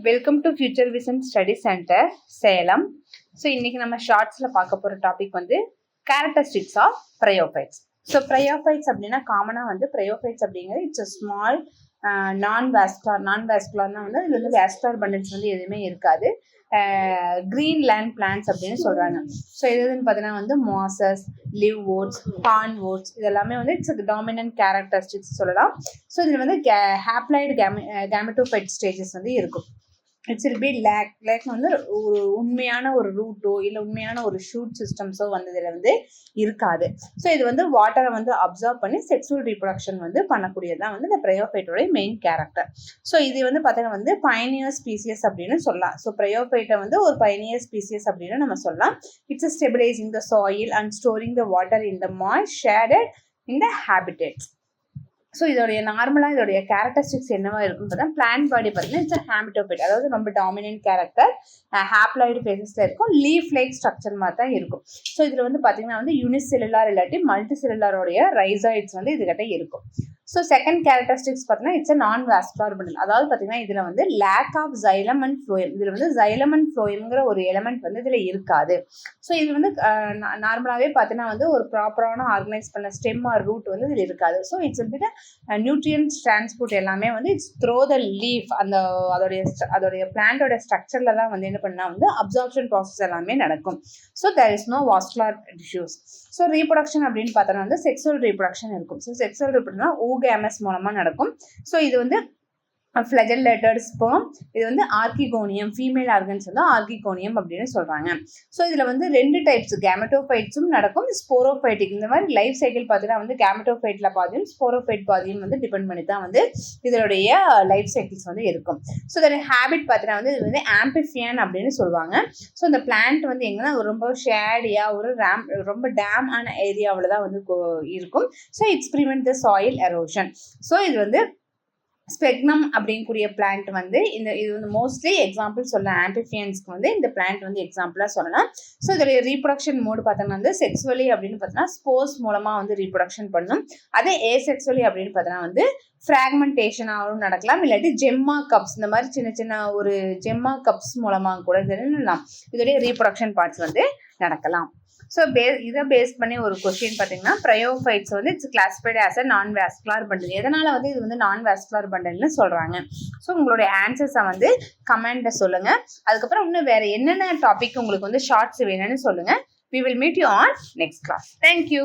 Welcome to future vision study centre Salem. So இன்னைக்கு நம்ம ஷார்ட்ஸில் பார்க்க போகிற டாபிக் வந்து characteristics of bryophytes. So bryophytes அப்படின்னா காமனாக வந்து ப்ரையோஃபைட்ஸ் அப்படிங்கிறது இட்ஸ் அ ஸ்மால் நான் வேஸ்குலர்னா வந்து அதில் வந்து வேஸ்குலர் பண்டல்ஸ் வந்து எதுவுமே இருக்காது. கிரீன் லேண்ட் பிளான்ஸ் அப்படின்னு சொல்கிறாங்க. ஸோ எதுன்னு பார்த்தீங்கன்னா வந்து mosses, liverworts, hornworts இதெல்லாமே வந்து இட்ஸ் டாமினன்ட் கேரக்டரிஸ்டிக்ஸ் சொல்லலாம். ஸோ இதில் வந்து ஹேப்ளாய்டு கேமெட்டோஃபைட் ஸ்டேஜஸ் வந்து இருக்கும். இட்ஸ் வில் பி லேக் வந்து ஒரு உண்மையான ஒரு ரூட்டோ இல்லை உண்மையான ஒரு ஷூட் சிஸ்டம்ஸோ வந்து இதில் வந்து இருக்காது. ஸோ இது வந்து வாட்டரை வந்து அப்சர்வ் பண்ணி செக்ஸுவல் ரீப்ரொடக்ஷன் வந்து பண்ணக்கூடியதான் வந்து இந்த ப்ரையோஃபைட்டோட மெயின் கேரக்டர். ஸோ இது வந்து பார்த்தீங்கன்னா வந்து பைனியர் ஸ்பீசியஸ் அப்படின்னு சொல்லலாம். ஸோ ப்ரையோஃபைட்டை வந்து ஒரு பைனியர் ஸ்பீசியஸ் அப்படின்னு நம்ம சொல்லலாம். It's stabilising the soil and storing the water in the moist shaded in the habitats. So நார்மலாக இதோடைய கேரக்டரிஸ்டிக்ஸ் என்னவா இருக்குன்னு பார்த்தா பிளான்ட் பாடி பார்த்தீங்கன்னா இட்ஸ் ஹேமிட்டோஃபைட், அதாவது ரொம்ப டாமினன்ட் கேரக்டர், ஹேப்ளாய்டு ஃபேஸஸில் இருக்கும், லீஃப் லைக் ஸ்ட்ரக்சர் மாதிரி தான் இருக்கும். ஸோ இதில் வந்து பார்த்தீங்கன்னா வந்து யூனிசெல்லுலார் இல்லாட்டி மல்டி செல்லுலாரோடைய ரைசாய்ட்ஸ் வந்து இதுகிட்ட இருக்கும். ஸோ செகண்ட் கேரக்டரிஸ்டிக்ஸ் பார்த்தீங்கன்னா இட்ஸ் நான் வாஸ்குலர் பண்டல், அதாவது பார்த்தீங்கன்னா இதில் வந்து lack of xylem and phloem, இதில் வந்து ஜைலம் அண்ட் ஃப்ளோயம்ங்கிற ஒரு எலமெண்ட் வந்து இதில் இருக்காது. ஸோ இது வந்து நார்மலாகவே பார்த்தீங்கன்னா வந்து ஒரு ப்ராப்பரான ஆர்கனைஸ் பண்ண ஸ்டெம் ஆர் ரூட் வந்து இதில் இருக்காது. ஸோ இட்ஸ் வந்து நியூட்ரியன்ஸ் டிரான்ஸ்போர்ட் எல்லாமே வந்து இட்ஸ் த்ரோ த லீஃப், அதோடைய பிளான்டோட ஸ்ட்ரக்சரில் தான் வந்து என்ன பண்ணால் வந்து அப்சார்ப்ஷன் ப்ராசஸ் எல்லாமே நடக்கும். So there is no vascular tissues. So reproduction அப்படின்னு பார்த்தோன்னா வந்து செக்ஸுவல் ரீப்ரொடக்ஷன் இருக்கும். ஸோ செக்ஸுவல் ரீப்ரொடக்ஷன் ஓகேஎம்எஸ் மூலமாக நடக்கும். ஸோ இது வந்து ஃப்ளஜெல்லேட்டட் ஸ்பெர்ம், இது வந்து ஆர்கிகோனியம், ஃபீமேல் ஆர்கன்ஸ் வந்து ஆர்கிகோனியம் அப்படின்னு சொல்கிறாங்க. ஸோ இதில் வந்து ரெண்டு டைப்ஸ் கேமெட்டோஃபைட்ஸும் நடக்கும், ஸ்போரோஃபைட்டிக். இந்த மாதிரி லைஃப் சைக்கிள் பார்த்தீங்கன்னா வந்து கேமெட்டோஃபைட்டில் பாதியும் ஸ்போரோஃபைட் பாதியும் வந்து டிபெண்ட் பண்ணி தான் வந்து இதனுடைய லைஃப் சைக்கிள்ஸ் வந்து இருக்கும். ஸோ இதோடைய ஹேபிட் பார்த்தீங்கன்னா வந்து இது வந்து ஆம்பிஃபியன் அப்படின்னு சொல்லுவாங்க. ஸோ இந்த பிளான்ட் வந்து எங்கன்னா ரொம்ப ஷேடியாக ஒரு ரொம்ப டேம் ஆன ஏரியாவில் தான் வந்து இருக்கும். So it's prevent the soil erosion. So இது வந்து ஸ்பெக்னம் அப்படிங்கக்கூடிய பிளான்ட் வந்து இது வந்து மோஸ்ட்லி எக்ஸாம்பிள் சொல்ல ஆம்பிஃபியன்ஸ்க்கு வந்து இந்த பிளான்ட் வந்து எக்ஸாம்பிளாக சொல்லலாம். ஸோ இதோடைய ரீப்ரொடக்ஷன் மோடு பார்த்தோம்னா வந்து செக்ஸுவலி அப்படின்னு பார்த்தோன்னா ஸ்போர்ஸ் மூலமாக வந்து ரீப்ரொடக்ஷன் பண்ணும். அதே ஏசெக்சுவலி அப்படின்னு பார்த்தோன்னா வந்து ஃப்ராக்மெண்டேஷனாகவும் நடக்கலாம், இல்லாட்டி ஜெம்மா கப்ஸ், இந்த மாதிரி சின்ன சின்ன ஒரு ஜெம்மா கப்ஸ் மூலமாக கூட இதோடைய ரீப்ரொடக்ஷன் பார்ட்ஸ் வந்து நடக்கலாம். ஸோ இதை பேஸ் பண்ணி ஒரு கொஸ்டின் பார்த்தீங்கன்னா ப்ரையோஃபைட்ஸ் வந்து இட்ஸ் கிளாசிஃபைட் ஆஸ் அ நான் வாஸ்குலர் பண்டல். எதனால் வந்து இது வந்து நான் வாஸ்குலர் பண்டல்னு சொல்கிறாங்க? ஸோ உங்களுடைய ஆன்சர்ஸை வந்து கமெண்ட்டை சொல்லுங்கள். அதுக்கப்புறம் இன்னும் வேறு என்னென்ன டாபிக் உங்களுக்கு வந்து ஷார்ட்ஸ் வேணும்னு சொல்லுங்கள். We will meet you on next class. Thank you.